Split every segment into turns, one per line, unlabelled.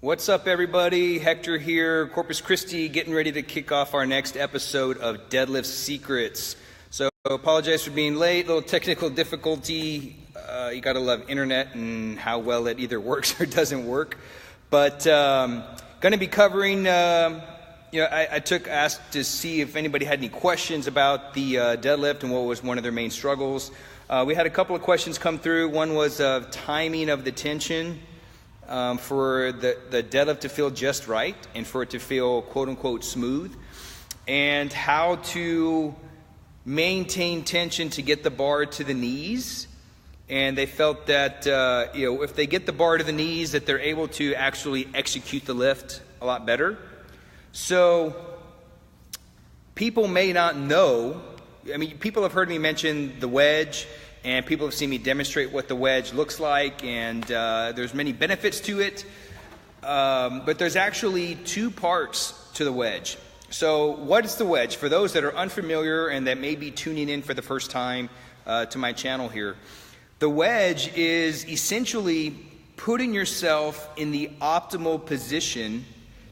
What's up, everybody? Hector here, Corpus Christi, getting ready to kick off our next episode of Deadlift Secrets. So apologize for being late, little technical difficulty. You gotta love internet and how well it either works or doesn't work. But gonna be covering, I asked to see if anybody had any questions about the deadlift and what was one of their main struggles. We had a couple of questions come through. One was timing of the tension. For the deadlift to feel just right and for it to feel quote-unquote smooth, and how to maintain tension to get the bar to the knees. And they felt that if they get the bar to the knees, that they're able to actually execute the lift a lot better. So people may not know, people have heard me mention the wedge, and people have seen me demonstrate what the wedge looks like, and there's many benefits to it. But there's actually two parts to the wedge. So what is the wedge? For those that are unfamiliar and that may be tuning in for the first time to my channel here, the wedge is essentially putting yourself in the optimal position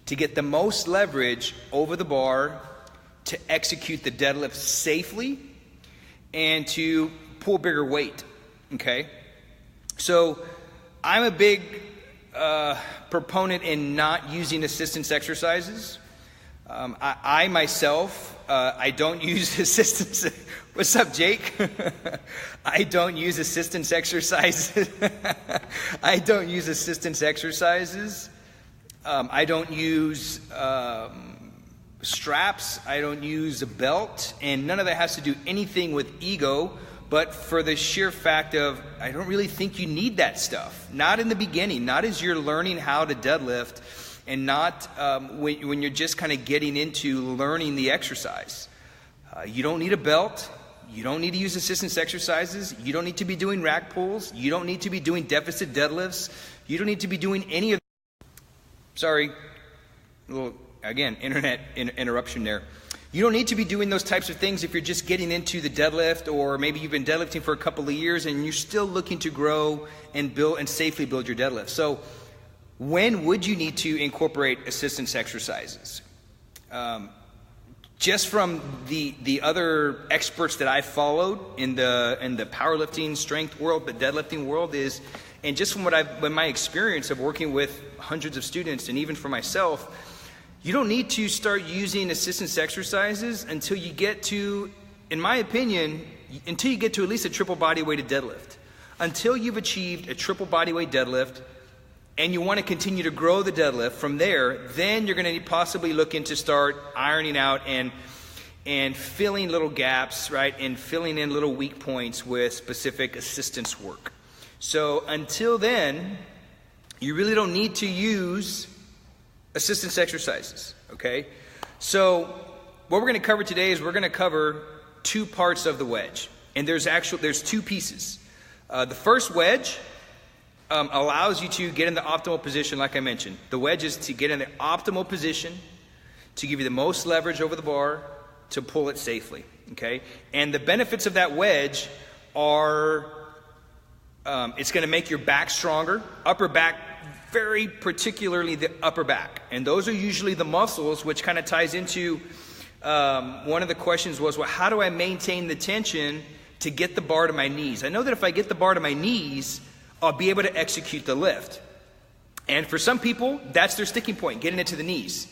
to get the most leverage over the bar, to execute the deadlift safely, and to pull bigger weight, okay? So I'm a big proponent in not using assistance exercises. I myself, I don't use assistance. What's up, Jake? I don't use assistance exercises. I don't use assistance exercises. I don't use straps. I don't use a belt. And none of that has to do anything with ego, but for the sheer fact of, I don't really think you need that stuff. Not in the beginning, not as you're learning how to deadlift, and not when you're just kind of getting into learning the exercise. You don't need a belt. You don't need to use assistance exercises. You don't need to be doing rack pulls. You don't need to be doing deficit deadlifts. You don't need to be doing any of. Sorry, again, internet interruption there. You don't need to be doing those types of things if you're just getting into the deadlift, or maybe you've been deadlifting for a couple of years and you're still looking to grow and build and safely build your deadlift. So when would you need to incorporate assistance exercises? Just from the other experts that I've followed in the powerlifting strength world, but deadlifting world is, and just from my experience of working with hundreds of students and even for myself, you don't need to start using assistance exercises until you get to, in my opinion, until you get to at least a triple body weighted deadlift. Until you've achieved a triple body weight deadlift and you want to continue to grow the deadlift from there, then you're going to possibly looking to start ironing out and filling little gaps, right? And filling in little weak points with specific assistance work. So until then, you really don't need to use assistance exercises, okay? So what we're going to cover today is we're going to cover two parts of the wedge. And there's two pieces. The first wedge allows you to get in the optimal position, like I mentioned. The wedge is to get in the optimal position to give you the most leverage over the bar to pull it safely, okay? And the benefits of that wedge are it's going to make your back stronger, upper back, very particularly the upper back. And those are usually the muscles, which kind of ties into one of the questions was, well, how do I maintain the tension to get the bar to my knees? I know that if I get the bar to my knees, I'll be able to execute the lift. And for some people, that's their sticking point, getting it to the knees.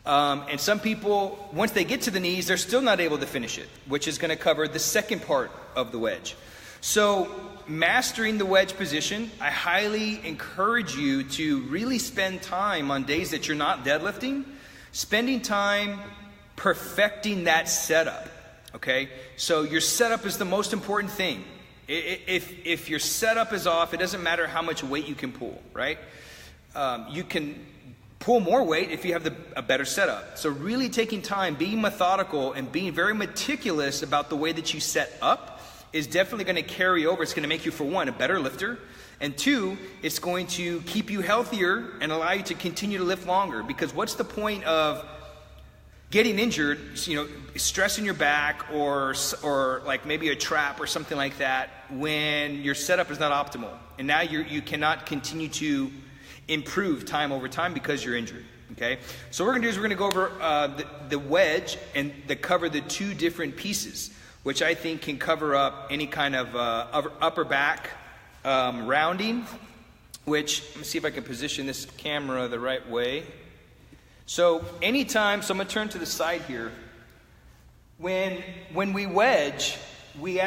And some people, once they get to the knees, they're still not able to finish it, which is going to cover the second part of the wedge. So mastering the wedge position, I highly encourage you to really spend time on days that you're not deadlifting, spending time perfecting that setup, okay? So your setup is the most important thing. If your setup is off, it doesn't matter how much weight you can pull, right? You can pull more weight if you have a better setup. So really taking time, being methodical, and being very meticulous about the way that you set up is definitely going to carry over. It's going to make you, for one, a better lifter, and two, it's going to keep you healthier and allow you to continue to lift longer. Because what's the point of getting injured, stressing your back or like maybe a trap or something like that when your setup is not optimal, and now you cannot continue to improve time over time because you're injured. Okay, so what we're gonna do is we're gonna go over the wedge and cover the two different pieces, which I think can cover up any kind of upper back rounding, which, let me see if I can position this camera the right way. So anytime, so I'm gonna turn to the side here. When we wedge, we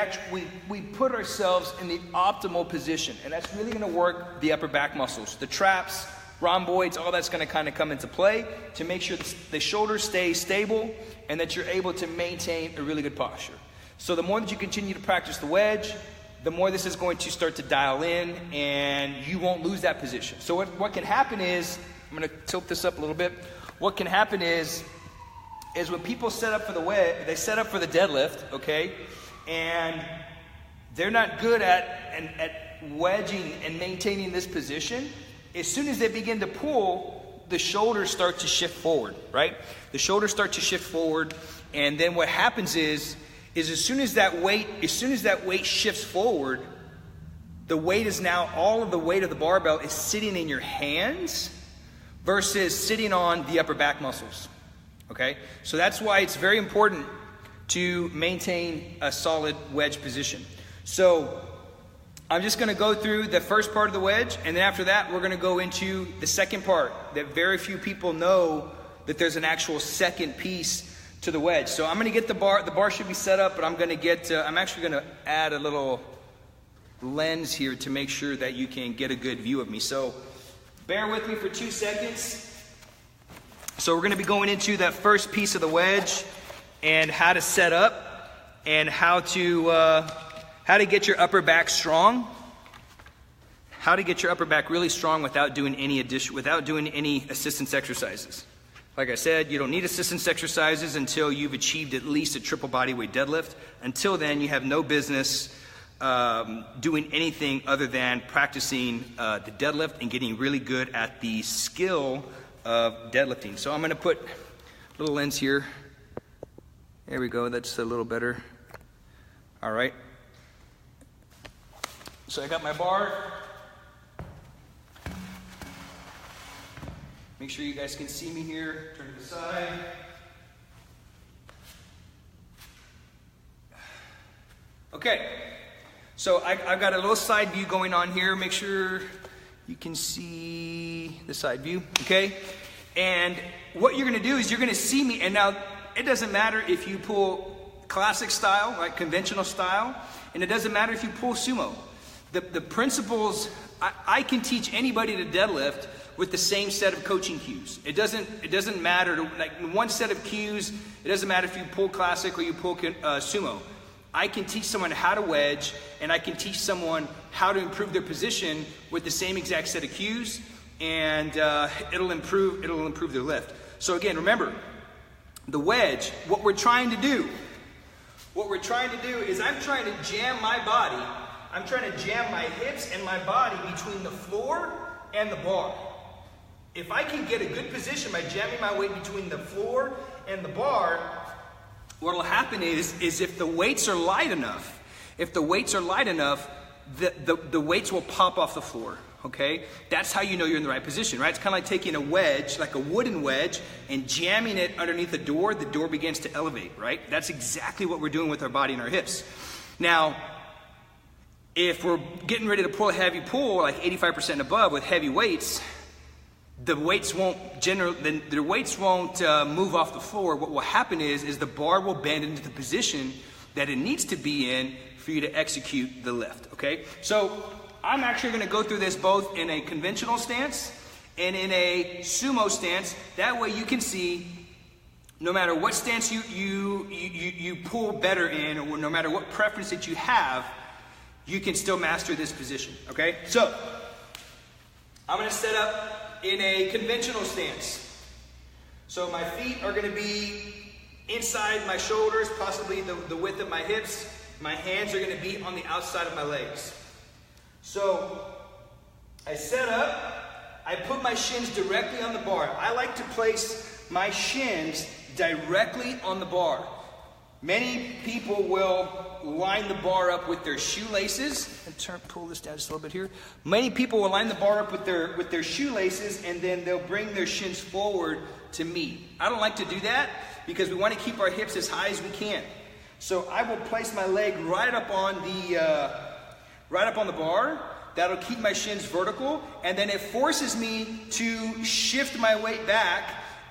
put ourselves in the optimal position, and that's really gonna work the upper back muscles, the traps, rhomboids, all that's gonna kind of come into play to make sure the shoulders stay stable and that you're able to maintain a really good posture. So the more that you continue to practice the wedge, the more this is going to start to dial in and you won't lose that position. So what can happen is, I'm gonna tilt this up a little bit. What can happen is when people set up for the wedge, they set up for the deadlift, okay? And they're not good at wedging and maintaining this position. As soon as they begin to pull, the shoulders start to shift forward, right? The shoulders start to shift forward, and then what happens is as soon as that weight shifts forward, the weight is now, all of the weight of the barbell is sitting in your hands versus sitting on the upper back muscles, okay? So that's why it's very important to maintain a solid wedge position. So I'm just gonna go through the first part of the wedge, and then after that, we're gonna go into the second part that very few people know, that there's an actual second piece to the wedge. So I'm gonna get the bar should be set up, but I'm actually gonna add a little lens here to make sure that you can get a good view of me. So bear with me for 2 seconds. So we're gonna be going into that first piece of the wedge and how to set up and how to get your upper back strong. How to get your upper back really strong without doing any assistance exercises. Like I said, you don't need assistance exercises until you've achieved at least a triple body weight deadlift. Until then, you have no business doing anything other than practicing the deadlift and getting really good at the skill of deadlifting. So I'm gonna put a little lens here. There we go, that's a little better. All right. So I got my bar. Make sure you guys can see me here. Turn to the side. Okay, so I've got a little side view going on here. Make sure you can see the side view, okay? And what you're gonna do is you're gonna see me, and now it doesn't matter if you pull classic style, like conventional style, and it doesn't matter if you pull sumo. The principles, I can teach anybody to deadlift with the same set of coaching cues. It doesn't matter, like one set of cues, it doesn't matter if you pull classic or you pull sumo. I can teach someone how to wedge, and I can teach someone how to improve their position with the same exact set of cues, and it'll improve their lift. So again, remember, the wedge, what we're trying to do is I'm trying to jam my body, I'm trying to jam my hips and my body between the floor and the bar. If I can get a good position by jamming my weight between the floor and the bar, what will happen is if the weights are light enough, the weights will pop off the floor, okay? That's how you know you're in the right position, right? It's kind of like taking a wedge, like a wooden wedge, and jamming it underneath the door begins to elevate, right? That's exactly what we're doing with our body and our hips. Now, if we're getting ready to pull a heavy pull, like 85% and above with heavy weights, the weights won't move off the floor. What will happen is the bar will bend into the position that it needs to be in for you to execute the lift, okay? So I'm actually gonna go through this both in a conventional stance and in a sumo stance. That way you can see no matter what stance you pull better in, or no matter what preference that you have, you can still master this position, okay? So I'm gonna set up in a conventional stance. So my feet are gonna be inside my shoulders, possibly the width of my hips. My hands are gonna be on the outside of my legs. So I set up, I put my shins directly on the bar. I like to place my shins directly on the bar. Many people will line the bar up with their shoelaces. Pull this down just a little bit here. Many people will line the bar up with their shoelaces, and then they'll bring their shins forward to meet. I don't like to do that because we want to keep our hips as high as we can. So I will place my leg right up on the bar. That'll keep my shins vertical, and then it forces me to shift my weight back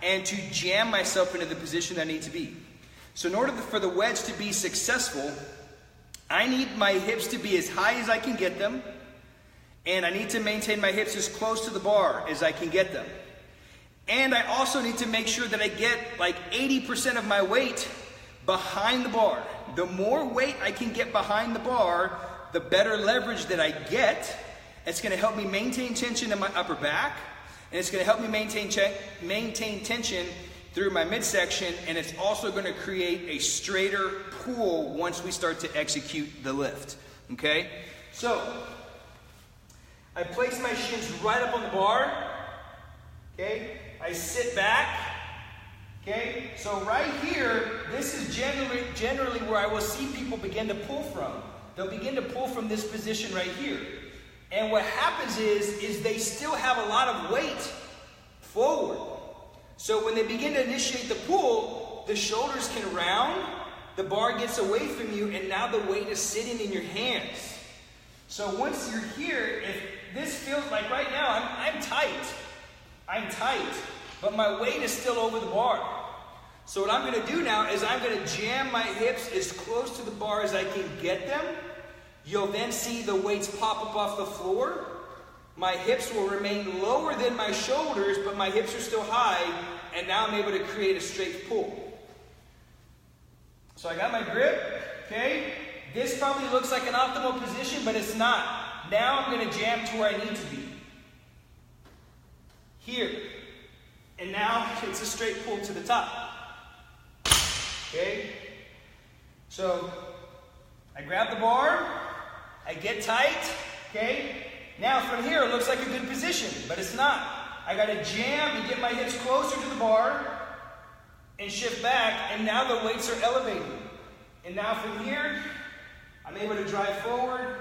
and to jam myself into the position I need to be. So in order for the wedge to be successful, I need my hips to be as high as I can get them, and I need to maintain my hips as close to the bar as I can get them. And I also need to make sure that I get like 80% of my weight behind the bar. The more weight I can get behind the bar, the better leverage that I get. It's going to help me maintain tension in my upper back, and it's going to help me maintain tension through my midsection, and it's also going to create a straighter pull once we start to execute the lift. Okay? So, I place my shins right up on the bar. Okay? I sit back. Okay? So right here, this is generally where I will see people begin to pull from. They'll begin to pull from this position right here. And what happens is they still have a lot of weight forward. So when they begin to initiate the pull, the shoulders can round, the bar gets away from you, and now the weight is sitting in your hands. So once you're here, if this feels like right now, I'm tight, but my weight is still over the bar. So what I'm going to do now is I'm going to jam my hips as close to the bar as I can get them. You'll then see the weights pop up off the floor. My hips will remain lower than my shoulders, but my hips are still high, and now I'm able to create a straight pull. So I got my grip, okay? This probably looks like an optimal position, but it's not. Now I'm going to jam to where I need to be. Here. And now it's a straight pull to the top. Okay? So I grab the bar, I get tight, okay? Now from here it looks like a good position, but it's not. I gotta jam and get my hips closer to the bar and shift back, and now the weights are elevated. And now from here, I'm able to drive forward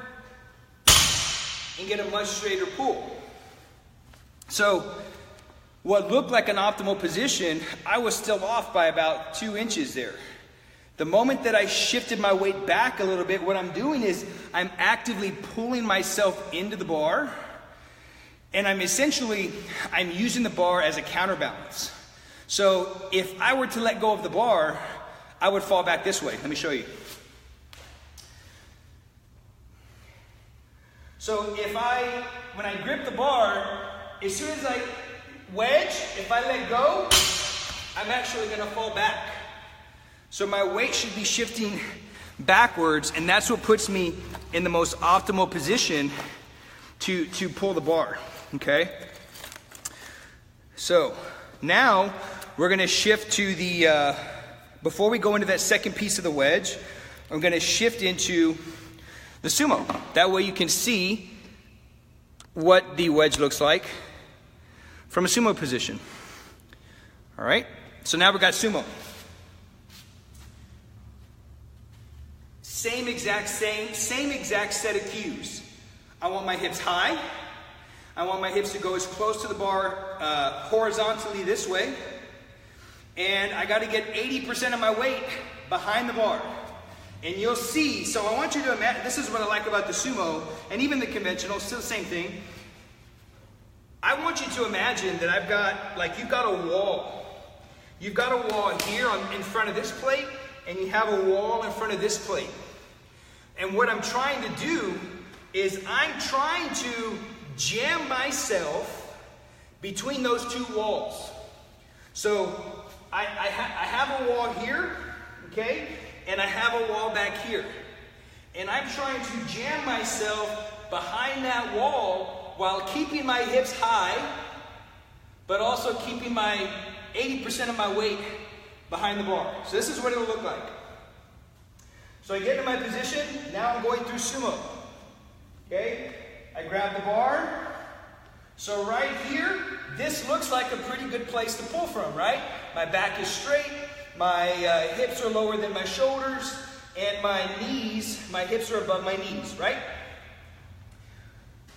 and get a much straighter pull. So what looked like an optimal position, I was still off by about 2 inches there. The moment that I shifted my weight back a little bit, what I'm doing is I'm actively pulling myself into the bar, and I'm using the bar as a counterbalance. So if I were to let go of the bar, I would fall back this way. Let me show you. So when I grip the bar, as soon as I wedge, if I let go, I'm actually going to fall back. So my weight should be shifting backwards, and that's what puts me in the most optimal position to pull the bar, okay? So now we're going to shift to the, before we go into that second piece of the wedge, I'm going to shift into the sumo. That way you can see what the wedge looks like from a sumo position. All right, so now we've got sumo. Same exact set of cues. I want my hips high. I want my hips to go as close to the bar horizontally this way. And I got to get 80% of my weight behind the bar. And you'll see, so I want you to imagine, this is what I like about the sumo, and even the conventional, still the same thing. I want you to imagine that you've got a wall. You've got a wall here in front of this plate, and you have a wall in front of this plate. And what I'm trying to do is I'm trying to jam myself between those two walls. So I have a wall here, okay? And I have a wall back here. And I'm trying to jam myself behind that wall while keeping my hips high, but also keeping my 80% of my weight behind the bar. So this is what it'll look like. So I get into my position, now I'm going through sumo. Okay? I grab the bar. So right here, this looks like a pretty good place to pull from, right? My back is straight, My hips are lower than my shoulders, and my hips are above my knees, right?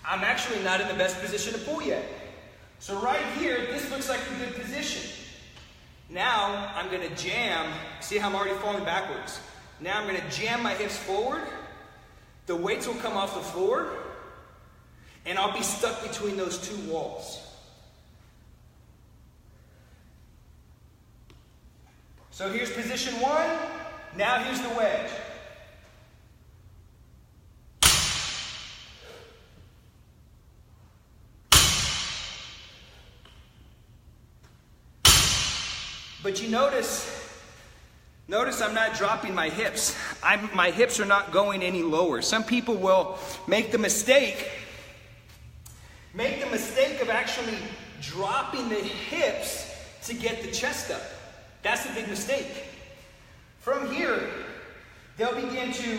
I'm actually not in the best position to pull yet. So right here, this looks like a good position. Now I'm going to jam. See how I'm already falling backwards? Now I'm going to jam my hips forward. The weights will come off the floor, and I'll be stuck between those two walls. So here's position one. Now here's the wedge. But you notice I'm not dropping my hips. My hips are not going any lower. Some people will make the mistake of actually dropping the hips to get the chest up. That's a big mistake. From here, they'll begin to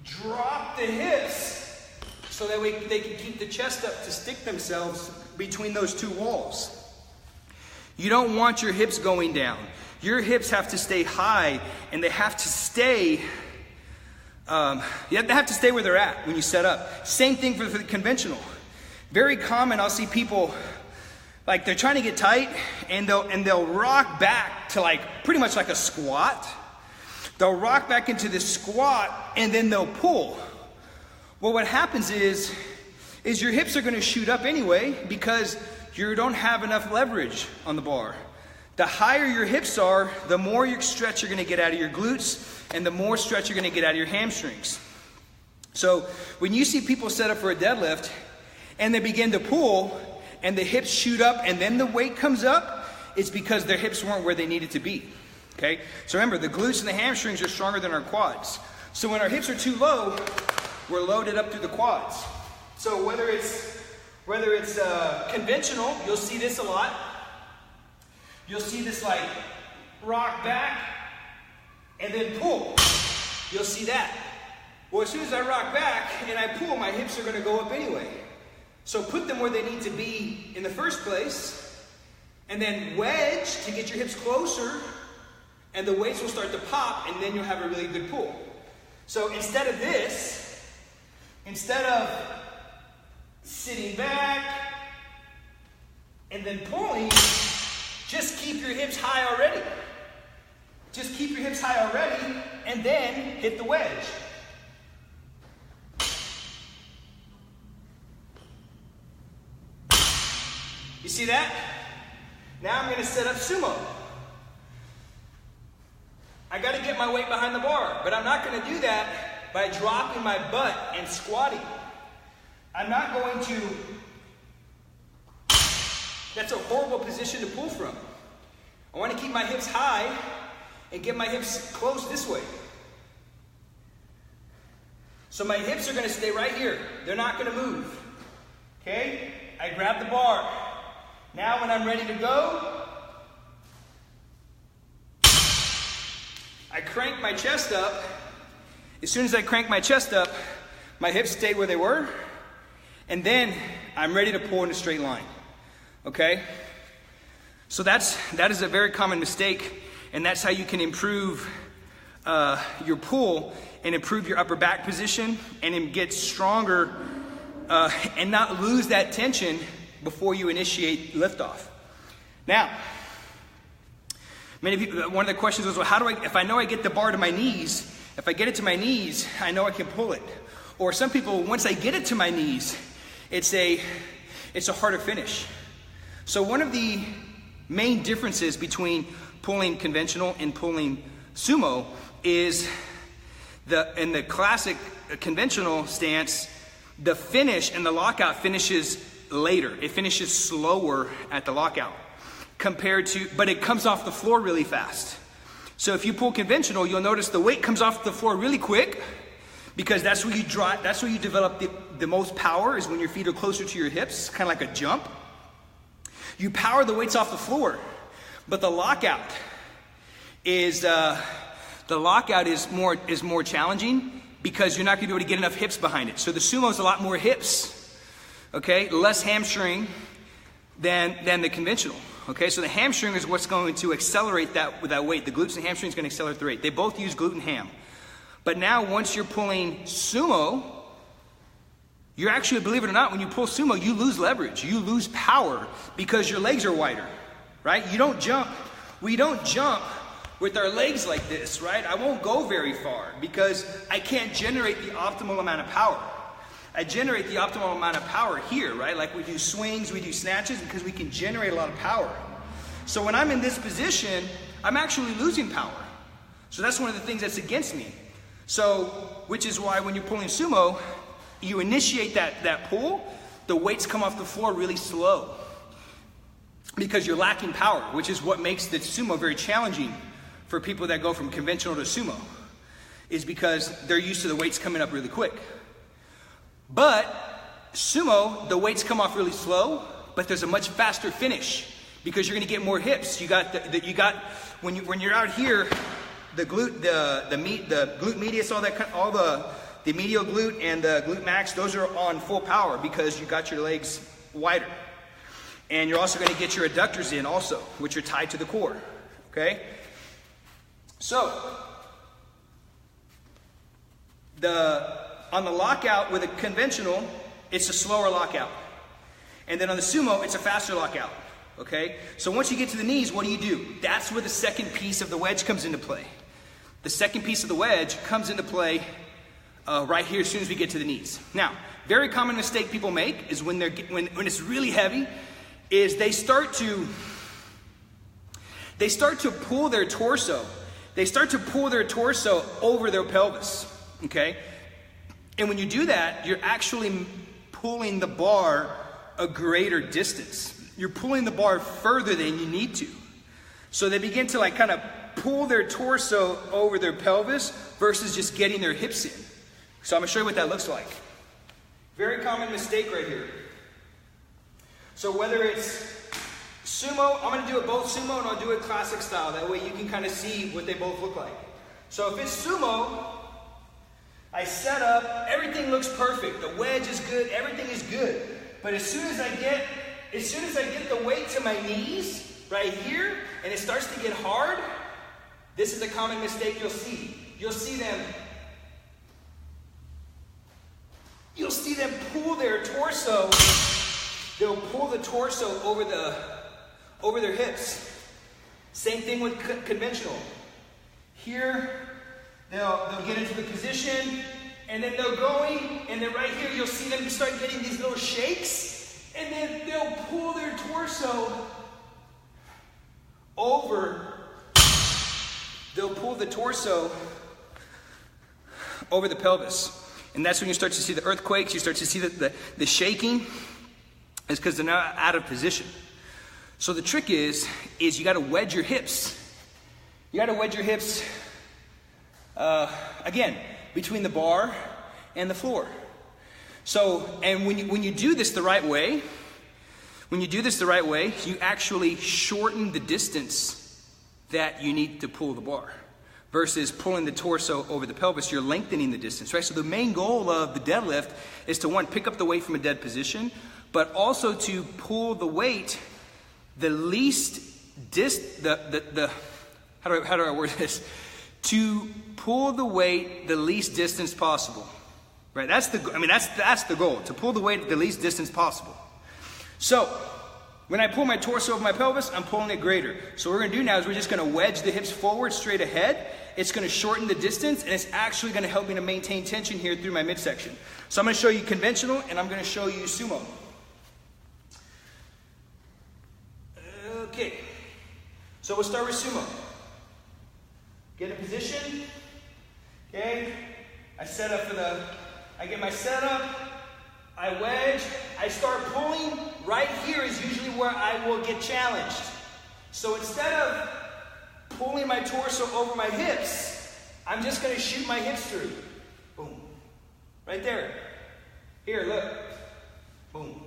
drop the hips so that they can keep the chest up to stick themselves between those two walls. You don't want your hips going down. Your hips have to stay high, and they have to stay. They have to stay where they're at when you set up. Same thing for the conventional. Very common. I'll see people like they're trying to get tight, and they'll rock back to like pretty much like a squat. They'll rock back into this squat, and then they'll pull. Well, what happens is your hips are going to shoot up anyway because you don't have enough leverage on the bar. The higher your hips are, the more stretch you're going to get out of your glutes, and the more stretch you're going to get out of your hamstrings. So when you see people set up for a deadlift and they begin to pull and the hips shoot up and then the weight comes up, it's because their hips weren't where they needed to be. Okay? So remember, the glutes and the hamstrings are stronger than our quads. So when our hips are too low, we're loaded up through the quads. So whether it's conventional, you'll see this a lot. You'll see this like rock back and then pull. You'll see that. Well, as soon as I rock back and I pull, my hips are going to go up anyway. So put them where they need to be in the first place, and then wedge to get your hips closer, and the weights will start to pop, and then you'll have a really good pull. So instead of sitting back and then pulling, just keep your hips high already. Just keep your hips high already, and then hit the wedge. You see that? Now I'm going to set up sumo. I got to get my weight behind the bar, but I'm not going to do that by dropping my butt and squatting. I'm not going to. That's a horrible position to pull from. I want to keep my hips high and get my hips close this way. So my hips are going to stay right here. They're not going to move. Okay? I grab the bar. Now when I'm ready to go, I crank my chest up. As soon as I crank my chest up, my hips stayed where they were, and then I'm ready to pull in a straight line. Okay? So that is a very common mistake, and that's how you can improve your pull and improve your upper back position and get stronger and not lose that tension before you initiate liftoff. Now, many people, one of the questions was, well, how do I, if I know I get the bar to my knees, if I get it to my knees, I know I can pull it. Or some people, once I get it to my knees, it's a harder finish. So one of the main differences between pulling conventional and pulling sumo is in the classic conventional stance, the finish and the lockout finishes later. It finishes slower at the lockout but it comes off the floor really fast. So if you pull conventional, you'll notice the weight comes off the floor really quick because that's where you develop the most power, is when your feet are closer to your hips, kind of like a jump. You power the weights off the floor, but the lockout is more challenging because you're not going to be able to get enough hips behind it. So the sumo is a lot more hips, okay, less hamstring than the conventional. Okay, so the hamstring is what's going to accelerate that with that weight. The glutes and hamstrings going to accelerate the rate. They both use glute and ham. But now once you're pulling sumo, you're actually, believe it or not, when you pull sumo, you lose leverage. You lose power because your legs are wider, right? You don't jump. We don't jump with our legs like this, right? I won't go very far because I can't generate the optimal amount of power. I generate the optimal amount of power here, right? Like we do swings, we do snatches because we can generate a lot of power. So when I'm in this position, I'm actually losing power. So that's one of the things that's against me. So, which is why when you're pulling sumo, you initiate that pull, the weights come off the floor really slow because you're lacking power, which is what makes the sumo very challenging for people that go from conventional to sumo, is because they're used to the weights coming up really quick. But sumo, the weights come off really slow, but there's a much faster finish because you're going to get more hips. You got when you're out here, the glute, the glute medius, all the medial glute and the glute max, those are on full power because you got your legs wider, and you're also going to get your adductors in also, which are tied to the core. Okay. So, on the lockout with a conventional, it's a slower lockout. And then on the sumo, it's a faster lockout. Okay? So once you get to the knees, what do? That's where the second piece of the wedge comes into play. The second piece of the wedge comes into play right here as soon as we get to the knees. Now, very common mistake people make is when it's really heavy, is they start to pull their torso. They start to pull their torso over their pelvis, okay? And when you do that, you're actually pulling the bar a greater distance. You're pulling the bar further than you need to. So they begin to kind of pull their torso over their pelvis versus just getting their hips in. So I'm gonna show you what that looks like. Very common mistake right here. So whether it's sumo, I'm going to do it both sumo and I'll do it classic style. That way you can kind of see what they both look like. So if it's sumo, I set up, everything looks perfect. The wedge is good, everything is good. But as soon as I get the weight to my knees, right here, and it starts to get hard, this is a common mistake you'll see. You'll see them pull their torso. They'll pull the torso over their hips. Same thing with conventional. Here, they'll get into the position, and then they're going, and then right here you'll see them start getting these little shakes, and then they'll pull their torso over. They'll pull the torso over the pelvis. And that's when you start to see the earthquakes, you start to see the shaking, is because they're not out of position. So the trick is you got to wedge your hips. You got to wedge your hips, again, between the bar and the floor. So, and when you do this the right way, you actually shorten the distance that you need to pull the bar. Versus pulling the torso over the pelvis, you're lengthening the distance, right? So the main goal of the deadlift is to, one, pick up the weight from a dead position, but also to pull the weight the least how do I word this? To pull the weight the least distance possible, right? That's the goal, to pull the weight the least distance possible. So when I pull my torso over my pelvis, I'm pulling it greater. So what we're going to do now is we're just going to wedge the hips forward straight ahead. It's going to shorten the distance, and it's actually going to help me to maintain tension here through my midsection. So I'm going to show you conventional, and I'm going to show you sumo. Okay, so we'll start with sumo. Get in position. Okay, I get my setup. I wedge, I start pulling. Right here is usually where I will get challenged. So instead of pulling my torso over my hips, I'm just going to shoot my hips through. Boom. Right there. Here, look. Boom.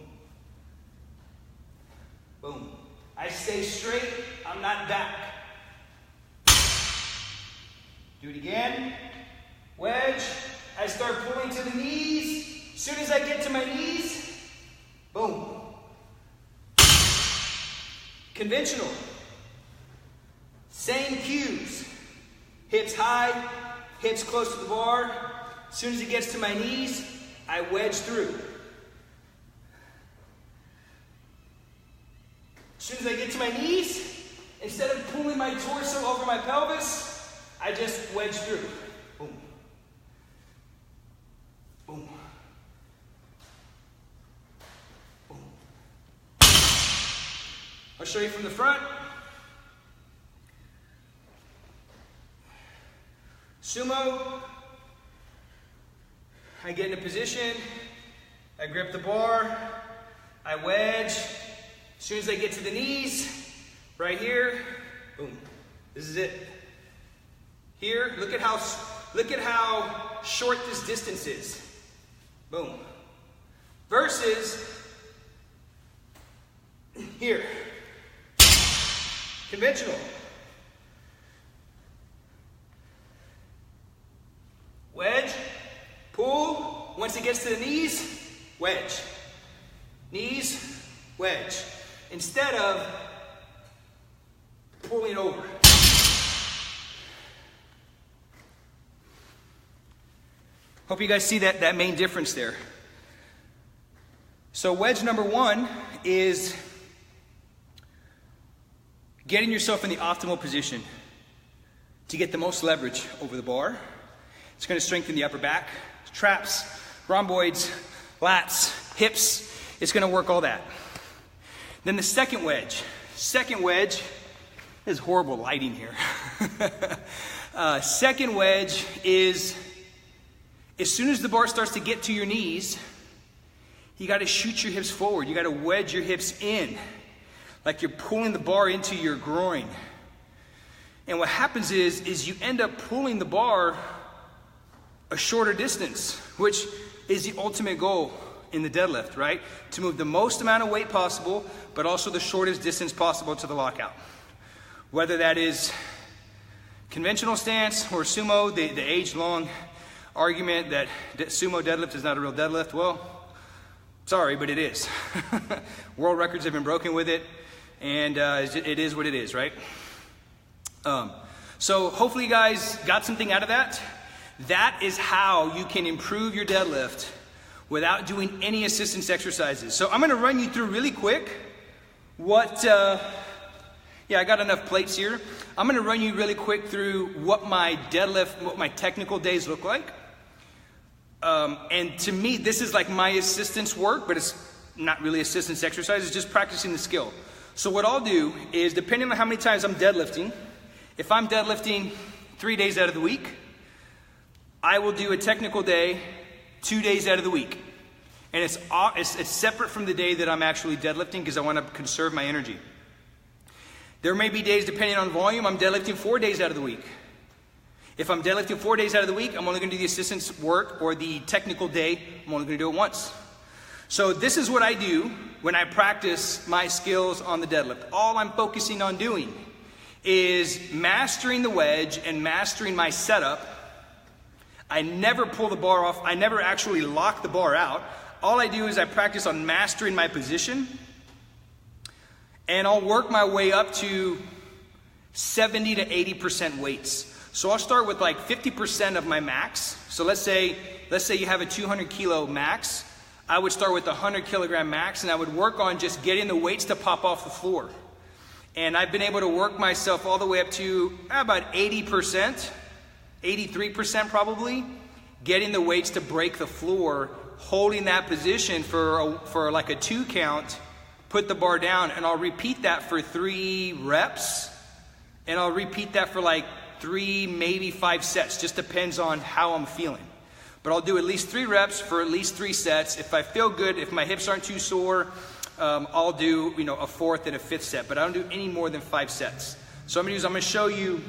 Boom. I stay straight, I'm not back. Do it again. Wedge, I start pulling to the knees. As soon as I get to my knees, boom. Conventional. Same cues. Hips high, hips close to the bar. As soon as it gets to my knees, I wedge through. As soon as I get to my knees, instead of pulling my torso over my pelvis, I just wedge through. Boom. Boom. Boom. I'll show you from the front. Sumo. I get in a position, I grip the bar, I wedge. As soon as I get to the knees, right here, boom. This is it. Here, look at how short this distance is. Boom. Versus here. Conventional. Wedge, pull. Once it gets to the knees, wedge. Knees, wedge. Instead of pulling over. Hope you guys see that main difference there. So wedge number one is getting yourself in the optimal position to get the most leverage over the bar. It's going to strengthen the upper back, traps, rhomboids, lats, hips. It's going to work all that. Then the second wedge. Second wedge, there's horrible lighting here. Second wedge is, as soon as the bar starts to get to your knees, you got to shoot your hips forward. You got to wedge your hips in, like you're pulling the bar into your groin. And what happens is you end up pulling the bar a shorter distance, which is the ultimate goal in the deadlift, right? To move the most amount of weight possible, but also the shortest distance possible to the lockout. Whether that is conventional stance or sumo, the age-long argument that sumo deadlift is not a real deadlift, well, sorry, but it is. World records have been broken with it, and it is what it is, right? So hopefully you guys got something out of that. That is how you can improve your deadlift without doing any assistance exercises. So I'm going to run you through really quick I got enough plates here. I'm going to run you really quick through what my deadlift, what my technical days look like. And to me, this is like my assistance work, but it's not really assistance exercise. It's just practicing the skill. So what I'll do is, depending on how many times I'm deadlifting, if I'm deadlifting 3 days out of the week, I will do a technical day 2 days out of the week. And it's separate from the day that I'm actually deadlifting because I want to conserve my energy. There may be days, depending on volume, I'm deadlifting 4 days out of the week. If I'm deadlifting 4 days out of the week, I'm only going to do the assistance work or the technical day. I'm only going to do it once. So this is what I do when I practice my skills on the deadlift. All I'm focusing on doing is mastering the wedge and mastering my setup. I never pull the bar off. I never actually lock the bar out. All I do is I practice on mastering my position. And I'll work my way up to 70 to 80% weights. So I'll start with like 50% of my max. So let's say you have a 200 kilo max. I would start with a 100 kilogram max, and I would work on just getting the weights to pop off the floor. And I've been able to work myself all the way up to about 80%, 83% probably, getting the weights to break the floor, holding that position for like a 2 count, put the bar down, and I'll repeat that for 3 reps, and I'll repeat that for like 3, maybe 5 sets, just depends on how I'm feeling. But I'll do at least 3 reps for at least 3 sets. If I feel good, if my hips aren't too sore, I'll do a 4th and a 5th set, but I don't do any more than 5 sets. So I'm going to show you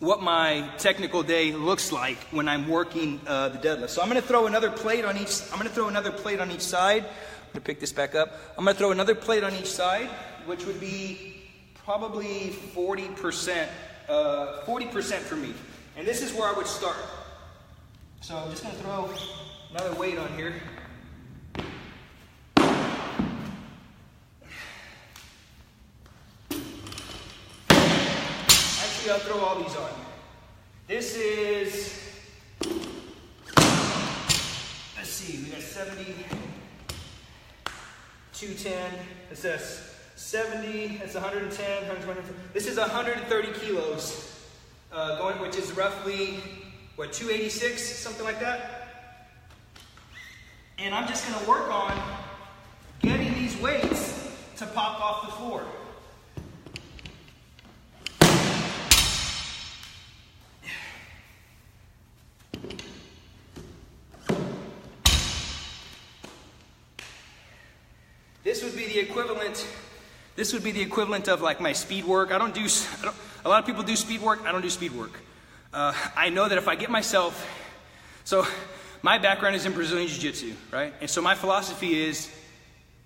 what my technical day looks like when I'm working the deadlift. So I'm going to throw another plate on each. I'm going to throw another plate on each side. I'm going to pick this back up. I'm going to throw another plate on each side, which would be probably 40%. 40% for me. And this is where I would start. So I'm just going to throw another weight on here. actually, I'll throw all these on. This is, let's see, we got 70, 210, it says 70, that's 110, 120. This is 130 kilos, which is roughly, what, 286, something like that? And I'm just gonna work on getting these weights to pop off the floor. This would be the equivalent of like my speed work. A lot of people do speed work. I don't do speed work. I know that if I get myself, so my background is in Brazilian Jiu-Jitsu, right? And so my philosophy is,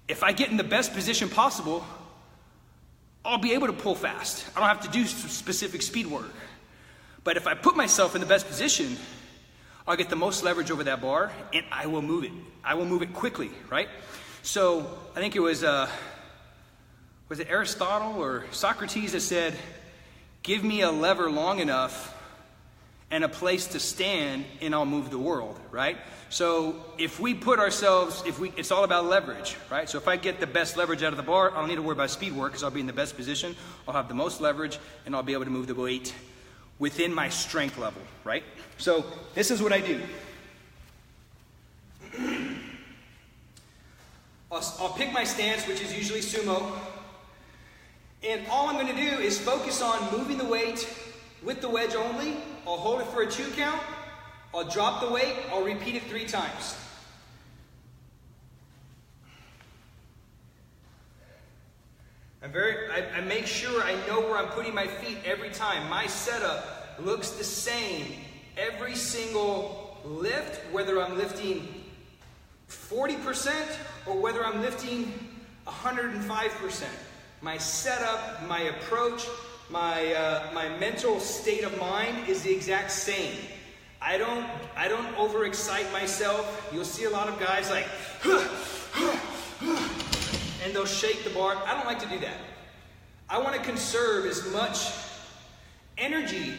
if I get in the best position possible, I'll be able to pull fast. I don't have to do specific speed work. But if I put myself in the best position, I'll get the most leverage over that bar, and I will move it. I will move it quickly, right? So I think it was it Aristotle or Socrates that said, give me a lever long enough and a place to stand and I'll move the world, right? So if we put ourselves, it's all about leverage, right? So if I get the best leverage out of the bar, I don't need to worry about speed work because I'll be in the best position, I'll have the most leverage, and I'll be able to move the weight within my strength level, right? So this is what I do. I'll pick my stance, which is usually sumo, and all I'm going to do is focus on moving the weight with the wedge only. I'll hold it for a 2 count, I'll drop the weight, I'll repeat it 3 times. I make sure I know where I'm putting my feet every time. My setup looks the same every single lift, whether I'm lifting 40% or whether I'm lifting 105%. My setup, my approach, my mental state of mind is the exact same. I don't overexcite myself. You'll see a lot of guys like, and they'll shake the bar. I don't like to do that. I want to conserve as much energy,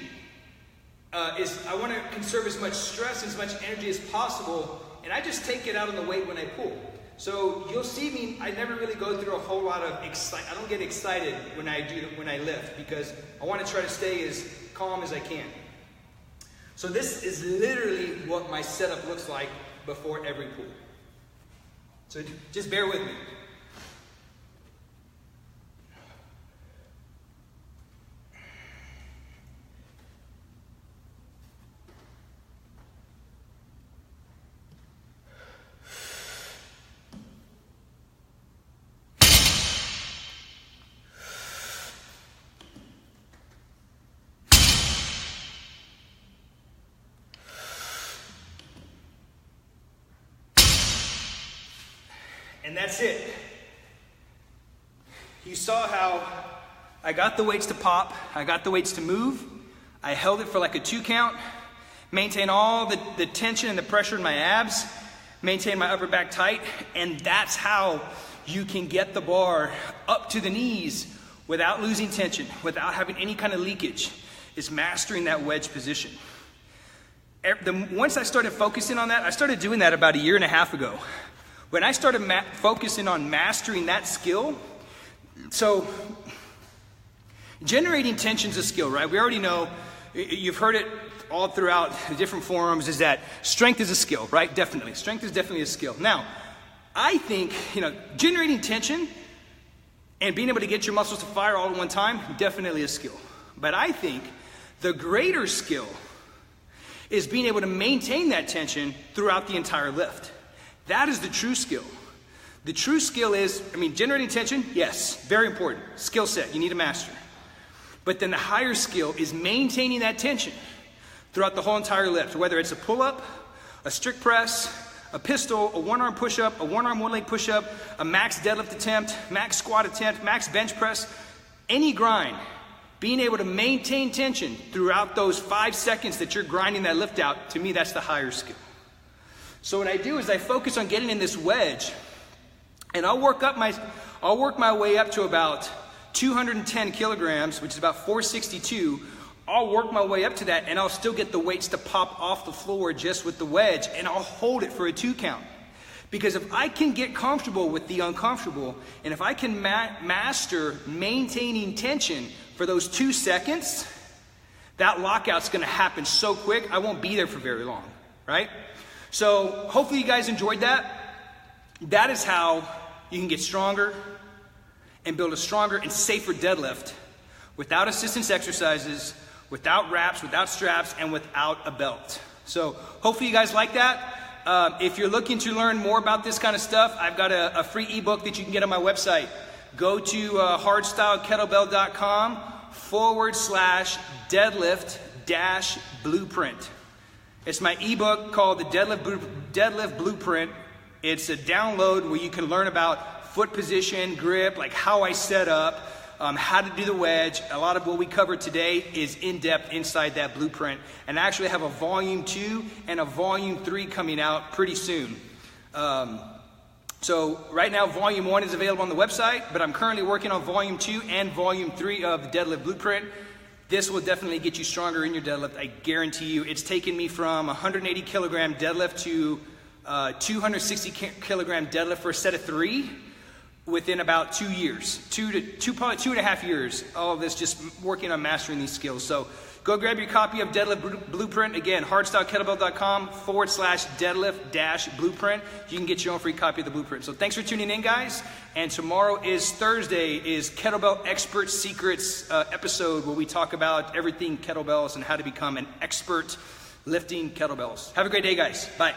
I want to conserve as much stress, as much energy as possible, and I just take it out on the weight when I pull. So you'll see me, I never really go through a whole lot of excitement. I don't get excited when I lift because I want to try to stay as calm as I can. So this is literally what my setup looks like before every pull. So just bear with me. And that's it. You saw how I got the weights to pop, I got the weights to move, I held it for like a 2 count, maintain all the tension and the pressure in my abs, maintain my upper back tight, and that's how you can get the bar up to the knees without losing tension, without having any kind of leakage, is mastering that wedge position. Once I started focusing on that, I started doing that about 1.5 years ago. When I started focusing on mastering that skill, so generating tension is a skill, right? We already know, you've heard it all throughout the different forums, is that strength is a skill, right? Definitely. Strength is definitely a skill. Now, I think, generating tension and being able to get your muscles to fire all at one time, definitely a skill. But I think the greater skill is being able to maintain that tension throughout the entire lift. That is the true skill. The true skill is, generating tension, yes, very important. Skill set, you need to master. But then the higher skill is maintaining that tension throughout the whole entire lift, whether it's a pull-up, a strict press, a pistol, a one-arm push-up, a one-arm, one-leg push-up, a max deadlift attempt, max squat attempt, max bench press, any grind. Being able to maintain tension throughout those 5 seconds that you're grinding that lift out, to me, that's the higher skill. So what I do is I focus on getting in this wedge, and I'll work my way up to about 210 kilograms, which is about 462, I'll work my way up to that and I'll still get the weights to pop off the floor just with the wedge, and I'll hold it for a 2 count. Because if I can get comfortable with the uncomfortable, and if I can master maintaining tension for those 2 seconds, that lockout's gonna happen so quick, I won't be there for very long, right? So hopefully you guys enjoyed that. That is how you can get stronger and build a stronger and safer deadlift without assistance exercises, without wraps, without straps, and without a belt. So hopefully you guys like that. If you're looking to learn more about this kind of stuff, I've got a free ebook that you can get on my website. Go to hardstylekettlebell.com/deadlift-blueprint. It's my ebook called the Deadlift Blueprint. It's a download where you can learn about foot position, grip, like how I set up, how to do the wedge. A lot of what we covered today is in depth inside that blueprint. And I actually have a volume 2 and a volume 3 coming out pretty soon. So right now volume 1 is available on the website, but I'm currently working on volume 2 and volume 3 of the Deadlift Blueprint. This will definitely get you stronger in your deadlift. I guarantee you. It's taken me from 180 kilogram deadlift to 260 kilogram deadlift for a set of 3 within about 2 years, probably 2.5 years. All of this just working on mastering these skills. So go grab your copy of Deadlift Blueprint. Again, hardstylekettlebell.com/deadlift-blueprint. You can get your own free copy of the blueprint. So thanks for tuning in, guys. And tomorrow is Thursday, is Kettlebell Expert Secrets episode, where we talk about everything kettlebells and how to become an expert lifting kettlebells. Have a great day, guys. Bye.